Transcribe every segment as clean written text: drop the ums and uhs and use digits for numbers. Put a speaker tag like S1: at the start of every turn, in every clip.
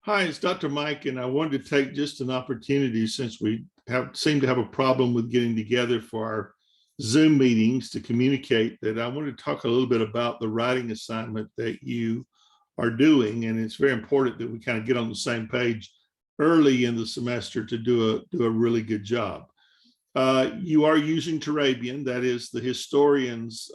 S1: Hi, it's Dr. Mike, and I wanted to take just an opportunity since we seem to have a problem with getting together for our Zoom meetings to communicate that I want to talk a little bit about the writing assignment that you are doing. And it's very important that we kind of get on the same page early in the semester to do a really good job. You are using Turabian, that is the historian's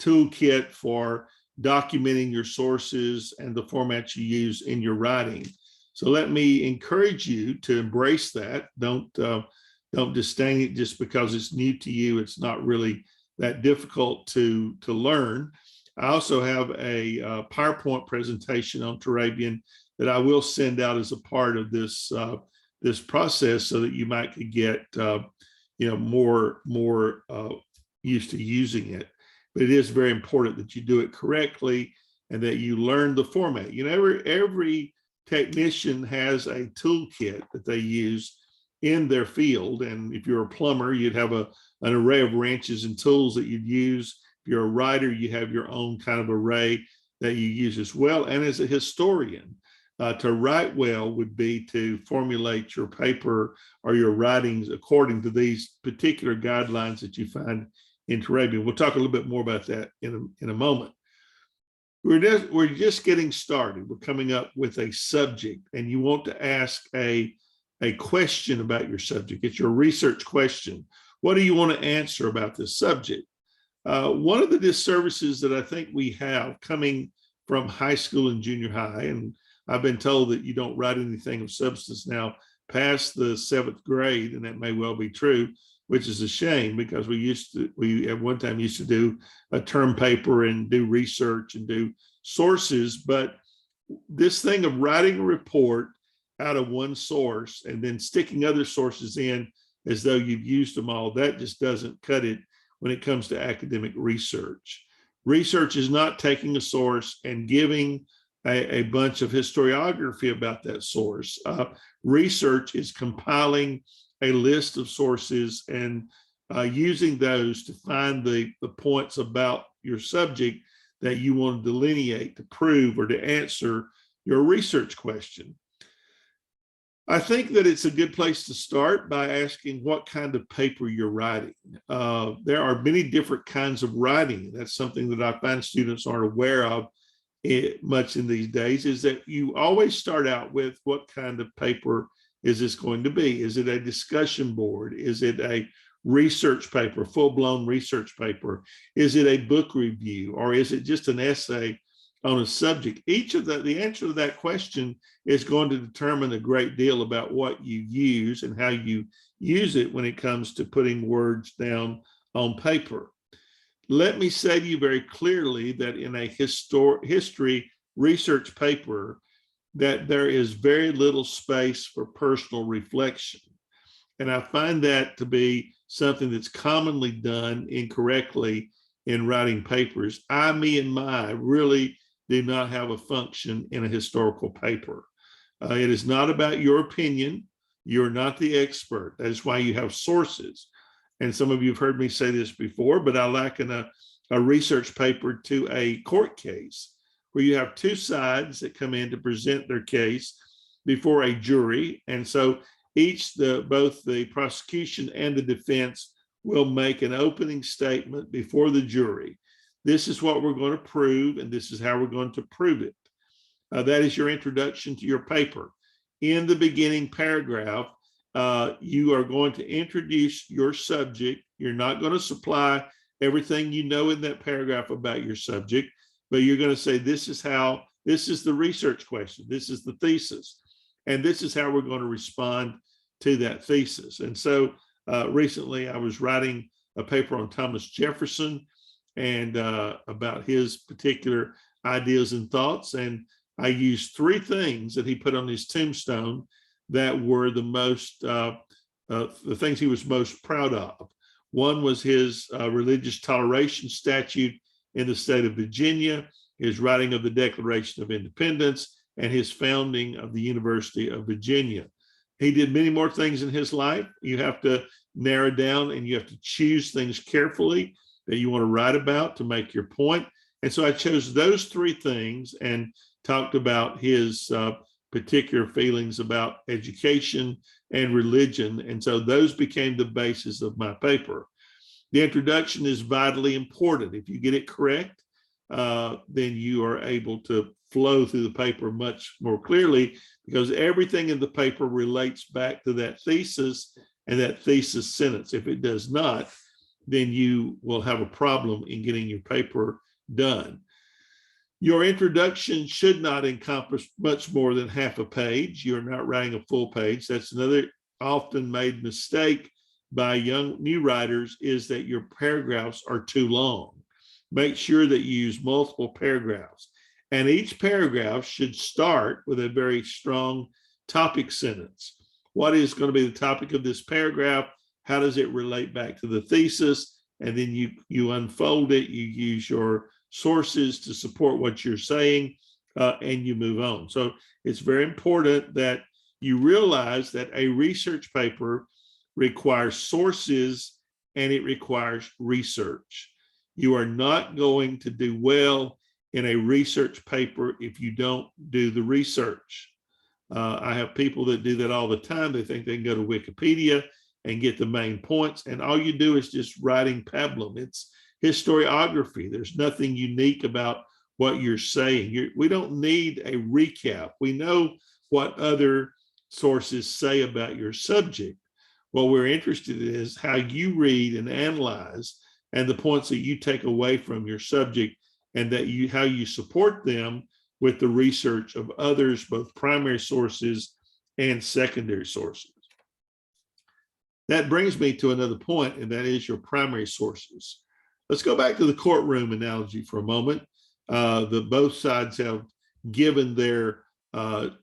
S1: toolkit for documenting your sources and the format you use in your writing. So let me encourage you to embrace that. Don't disdain it just because it's new to you. It's not really that difficult to learn. I also have a PowerPoint presentation on Turabian that I will send out as a part of this this process, so that you might could get more used to using it. But it is very important that you do it correctly and that you learn the format. Every technician has a toolkit that they use in their field. And if you're a plumber, you'd have an array of wrenches and tools that you'd use. If you're a writer, you have your own kind of array that you use as well. And as a historian, to write well would be to formulate your paper or your writings according to these particular guidelines that you find in Turabian. We'll talk a little bit more about that in a moment. We're just getting started. We're coming up with a subject, and you want to ask a question about your subject. It's your research question. What do you want to answer about this subject? One of the disservices that I think we have coming from high school and junior high, and I've been told that you don't write anything of substance now past the 7th grade, and that may well be true, which is a shame, because we at one time used to do a term paper and do research and do sources. But this thing of writing a report out of one source and then sticking other sources in as though you've used them all, that just doesn't cut it when it comes to academic research. Research is not taking a source and giving a bunch of historiography about that source. Research is compiling a list of sources and using those to find the points about your subject that you want to delineate, to prove, or to answer your research question. I think that it's a good place to start by asking what kind of paper you're writing. There are many different kinds of writing. That's something that I find students aren't aware of much in these days, is that you always start out with what kind of paper is this going to be? Is it a discussion board? Is it a research paper, full-blown research paper? Is it a book review? Or is it just an essay on a subject? Each of the answer to that question is going to determine a great deal about what you use and how you use it when it comes to putting words down on paper. Let me say to you very clearly that in a history research paper, that there is very little space for personal reflection. And I find that to be something that's commonly done incorrectly in writing papers. I, me, and my really do not have a function in a historical paper. It is not about your opinion. You're not the expert. That is why you have sources. And some of you have heard me say this before, but I liken a research paper to a court case, where you have two sides that come in to present their case before a jury. And so both the prosecution and the defense will make an opening statement before the jury. This is what we're going to prove, and this is how we're going to prove it. That is your introduction to your paper. In the beginning paragraph, you are going to introduce your subject. You're not going to supply everything you know in that paragraph about your subject, but you're going to say, this is the research question, this is the thesis, and this is how we're going to respond to that thesis. And so recently I was writing a paper on Thomas Jefferson and about his particular ideas and thoughts. And I used 3 things that he put on his tombstone that were the things he was most proud of. One was his religious toleration statute in the state of Virginia, his writing of the Declaration of Independence, and his founding of the University of Virginia. He did many more things in his life. You have to narrow down and you have to choose things carefully that you want to write about to make your point. And so I chose those 3 things and talked about his particular feelings about education and religion. And so those became the basis of my paper. The introduction is vitally important. If you get it correct, then you are able to flow through the paper much more clearly, because everything in the paper relates back to that thesis and that thesis sentence. If it does not, then you will have a problem in getting your paper done. Your introduction should not encompass much more than half a page. You're not writing a full page. That's another often made mistake by new writers, is that your paragraphs are too long. Make sure that you use multiple paragraphs. And each paragraph should start with a very strong topic sentence. What is going to be the topic of this paragraph? How does it relate back to the thesis? And then you unfold it, you use your sources to support what you're saying, and you move on. So it's very important that you realize that a research paper requires sources and it requires research. You are not going to do well in a research paper if you don't do the research. I have people that do that all the time. They think they can go to Wikipedia and get the main points, and all you do is just writing pablum. It's historiography. There's nothing unique about what you're saying. We don't need a recap. We know what other sources say about your subject. What we're interested in is how you read and analyze, and the points that you take away from your subject, and that how you support them with the research of others, both primary sources and secondary sources. That brings me to another point, and that is your primary sources. Let's go back to the courtroom analogy for a moment. Both sides have given their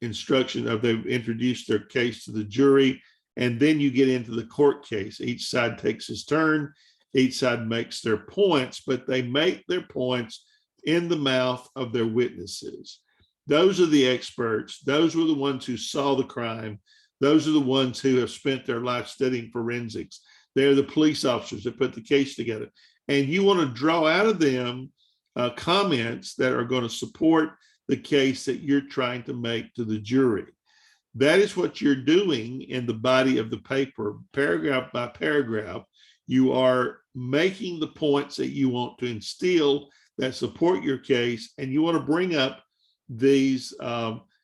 S1: instruction, they've introduced their case to the jury, and then you get into the court case. Each side takes his turn, each side makes their points, but they make their points in the mouth of their witnesses. Those are the experts. Those were the ones who saw the crime. Those are the ones who have spent their life studying forensics. They're the police officers that put the case together. And you want to draw out of them comments that are going to support the case that you're trying to make to the jury. That is what you're doing in the body of the paper, paragraph by paragraph. You are making the points that you want to instill that support your case, and you want to bring up these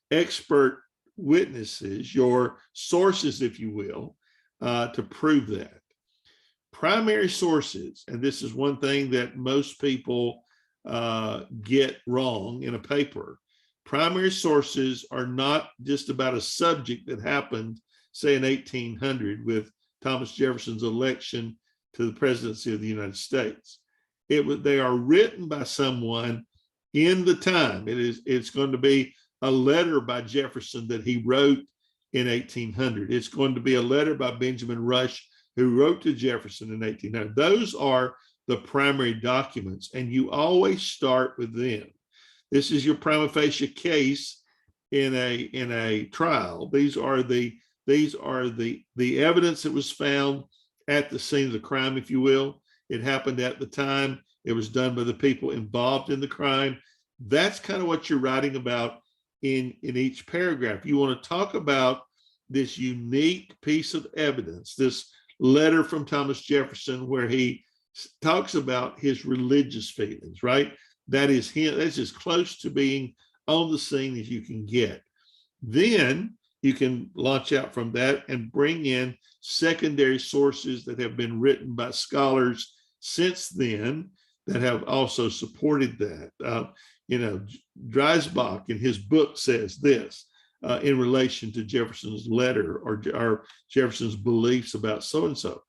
S1: expert witnesses, your sources, if you will, to prove that. Primary sources, and this is one thing that most people get wrong in a paper. Primary sources are not just about a subject that happened, say in 1800 with Thomas Jefferson's election to the presidency of the United States. They are written by someone in the time. It's going to be a letter by Jefferson that he wrote in 1800. It's going to be a letter by Benjamin Rush, who wrote to Jefferson in 1800. Those are the primary documents, and you always start with them. This is your prima facie case in a trial. These are the evidence that was found at the scene of the crime, if you will. It happened at the time. It was done by the people involved in the crime. That's kind of what you're writing about in each paragraph. You want to talk about this unique piece of evidence, this letter from Thomas Jefferson where he talks about his religious feelings, right? That is him. That's as close to being on the scene as you can get. Then you can launch out from that and bring in secondary sources that have been written by scholars since then that have also supported that. Dreisbach in his book says this in relation to Jefferson's letter or Jefferson's beliefs about so-and-so.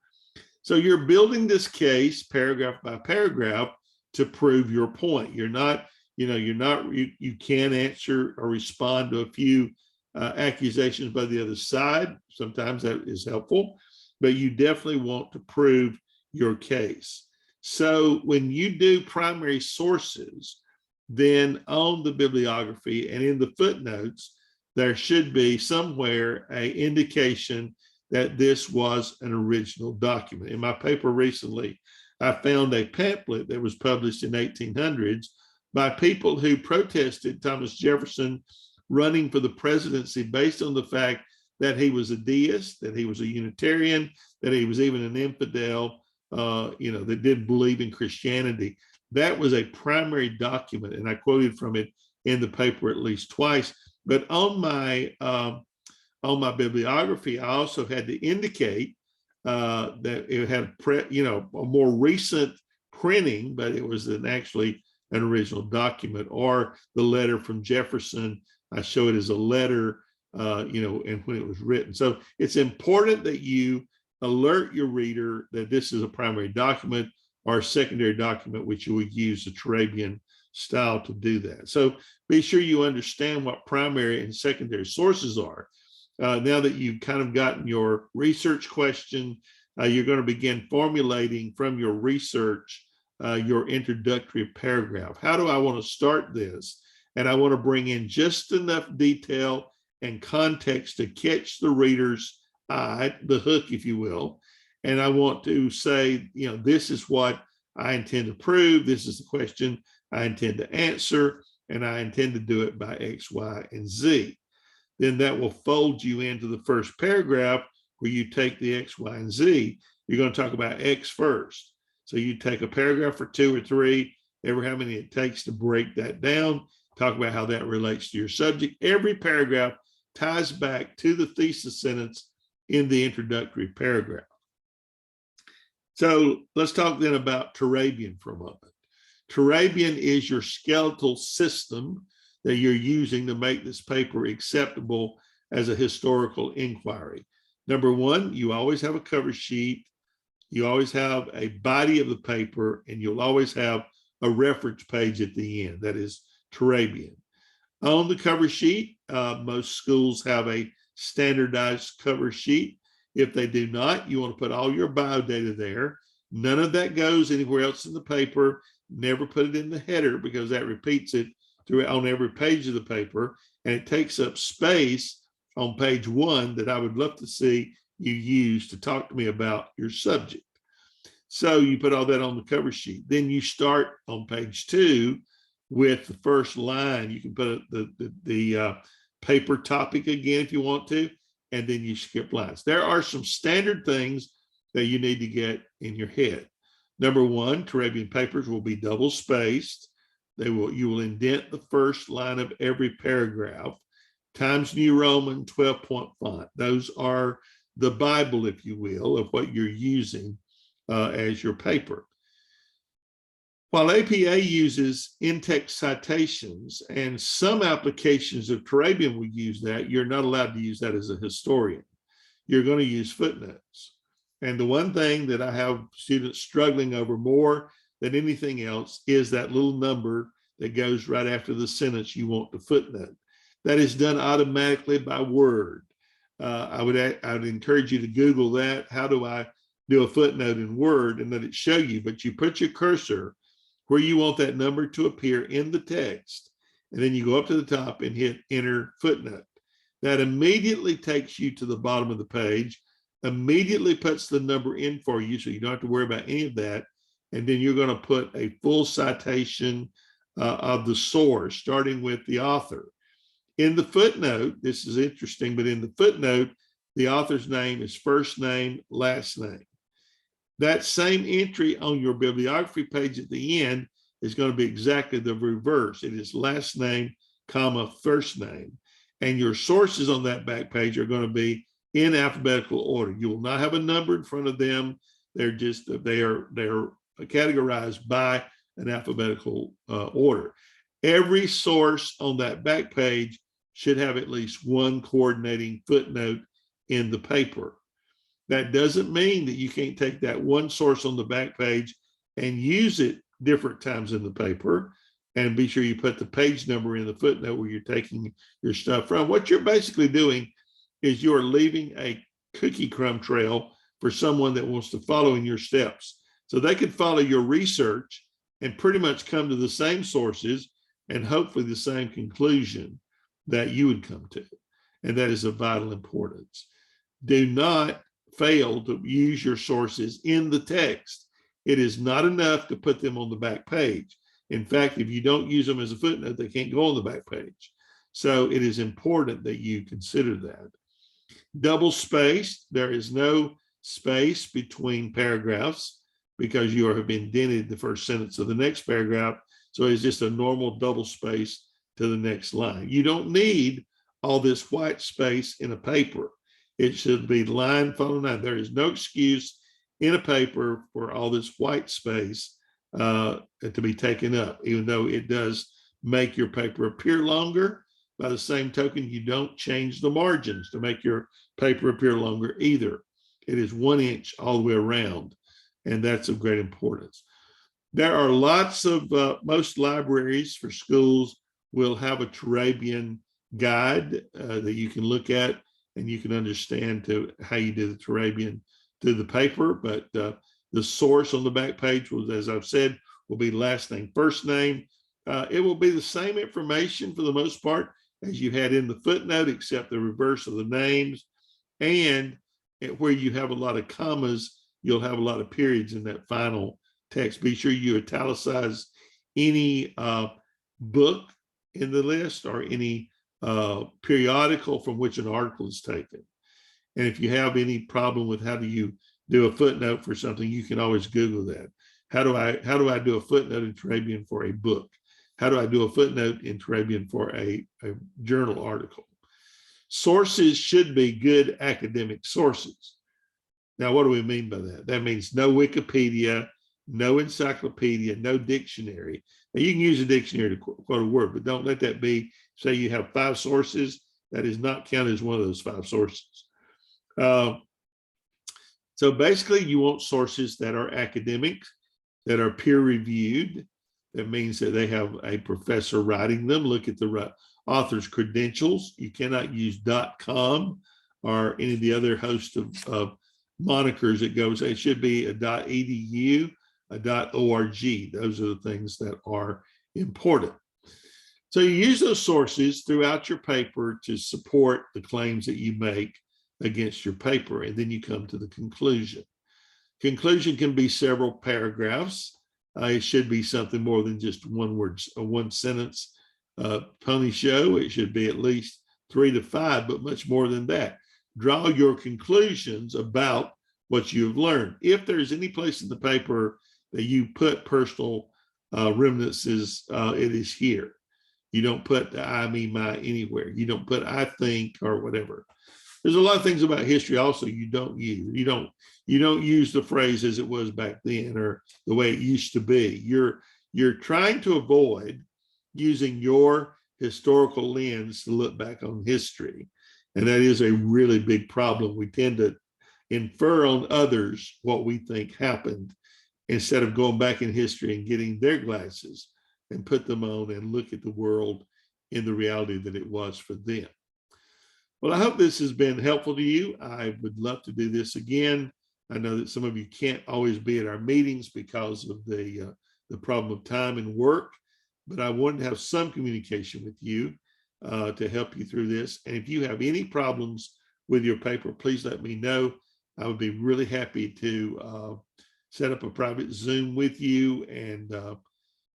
S1: So you're building this case paragraph by paragraph to prove your point. You can answer or respond to a few accusations by the other side. Sometimes that is helpful, but you definitely want to prove your case. So when you do primary sources, then on the bibliography and in the footnotes, there should be somewhere an indication that this was an original document. In my paper recently, I found a pamphlet that was published in 1800s by people who protested Thomas Jefferson running for the presidency based on the fact that he was a deist, that he was a Unitarian, that he was even an infidel, that did believe in Christianity. That was a primary document, and I quoted from it in the paper at least twice. But on my bibliography, I also had to indicate that it had a more recent printing, but it was actually an original document, or the letter from Jefferson. I show it as a letter, and when it was written. So it's important that you alert your reader that this is a primary document or a secondary document, which you would use the Turabian style to do that. So be sure you understand what primary and secondary sources are. Now that you've kind of gotten your research question, you're going to begin formulating from your research your introductory paragraph. How do I want to start this? And I want to bring in just enough detail and context to catch the reader's eye, the hook, if you will. And I want to say, this is what I intend to prove. This is the question I intend to answer, and I intend to do it by X, Y, and Z. Then that will fold you into the first paragraph where you take the X, Y, and Z. You're going to talk about X first. So you take a paragraph or two or three, ever how many it takes to break that down, talk about how that relates to your subject. Every paragraph ties back to the thesis sentence in the introductory paragraph. So let's talk then about Turabian for a moment. Turabian is your skeletal system that you're using to make this paper acceptable as a historical inquiry. Number one, you always have a cover sheet. You always have a body of the paper, and you'll always have a reference page at the end. That is Turabian. On the cover sheet, most schools have a standardized cover sheet. If they do not, you want to put all your bio data there. None of that goes anywhere else in the paper. Never put it in the header, because that repeats it on every page of the paper, and it takes up space on page one that I would love to see you use to talk to me about your subject. So you put all that on the cover sheet. Then you start on page two with the first line. You can put the paper topic again if you want to, and then you skip lines. There are some standard things that you need to get in your head. Number one, Turabian papers will be double spaced. You will indent the first line of every paragraph. Times New Roman 12-point font. Those are the Bible, if you will, of what you're using as your paper. While APA uses in-text citations, and some applications of Turabian will use that, you're not allowed to use that as a historian. You're going to use footnotes. And the one thing that I have students struggling over more than anything else is that little number that goes right after the sentence you want to footnote. That is done automatically by Word. I would encourage you to Google that. How do I do a footnote in Word, and let it show you? But you put your cursor where you want that number to appear in the text, and then you go up to the top and hit Enter Footnote. That immediately takes you to the bottom of the page, immediately puts the number in for you, so you don't have to worry about any of that. And then you're going to put a full citation of the source, starting with the author. In the footnote, this is interesting, but in the footnote, the author's name is first name, last name. That same entry on your bibliography page at the end is going to be exactly the reverse. It is last name, comma, first name. And your sources on that back page are going to be in alphabetical order. You will not have a number in front of them. They're categorized by an alphabetical order. Every source on that back page should have at least one coordinating footnote in the paper. That doesn't mean that you can't take that one source on the back page and use it different times in the paper, and be sure you put the page number in the footnote where you're taking your stuff from. What you're basically doing is you're leaving a cookie crumb trail for someone that wants to follow in your steps. So they could follow your research and pretty much come to the same sources and hopefully the same conclusion that you would come to. And that is of vital importance. Do not fail to use your sources in the text. It is not enough to put them on the back page. In fact, if you don't use them as a footnote, they can't go on the back page. So it is important that you consider that. Double spaced, there is no space between paragraphs because you have indented the first sentence of the next paragraph. So it's just a normal double space to the next line. You don't need all this white space in a paper. It should be line following line. There is no excuse in a paper for all this white space to be taken up, even though it does make your paper appear longer. By the same token, you don't change the margins to make your paper appear longer either. It is 1 inch all the way around, and that's of great importance. There are lots of, most libraries for schools will have a Turabian guide that you can look at, and you can understand how you do the Turabian through the paper. But the source on the back page will, as I've said, will be last name, first name. It will be the same information for the most part as you had in the footnote, except the reverse of the names. And where you have a lot of commas, you'll have a lot of periods in that final text. Be sure you italicize any book in the list or any periodical from which an article is taken. And if you have any problem with how do you do a footnote for something, you can always Google that. How do I do a footnote in Turabian for a book? How do I do a footnote in Turabian for a journal article? Sources should be good academic sources. Now, what do we mean by that? That means no Wikipedia, no encyclopedia, no dictionary. Now, you can use a dictionary to quote a word, but don't let that be, say you have 5 sources, that is not counted as one of those 5 sources. So basically, you want sources that are academic, that are peer-reviewed. That means that they have a professor writing them. Look at the author's credentials. You cannot use .com or any of the other host of monikers that goes. It should be a .edu, a .org. Those are the things that are important. So you use those sources throughout your paper to support the claims that you make against your paper, and then you come to the conclusion. Conclusion can be several paragraphs. It should be something more than just one word, a 1 sentence pony show. It should be at least 3 to 5, but much more than that. Draw your conclusions about what you've learned. If there's any place in the paper that you put personal reminiscences, it is here. You don't put the I, me, my anywhere. You don't put I think or whatever. There's a lot of things about history also you don't use. You don't use the phrase as it was back then or the way it used to be. You're trying to avoid using your historical lens to look back on history. And that is a really big problem. We tend to infer on others what we think happened instead of going back in history and getting their glasses and put them on and look at the world in the reality that it was for them. Well, I hope this has been helpful to you. I would love to do this again. I know that some of you can't always be at our meetings because of the problem of time and work, but I wanted to have some communication with you to help you through this. And if you have any problems with your paper, please let me know. I would be really happy to set up a private Zoom with you and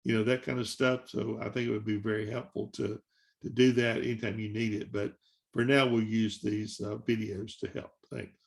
S1: that kind of stuff. So I think it would be very helpful to do that anytime you need it. But for now, we'll use these videos to help. Thanks.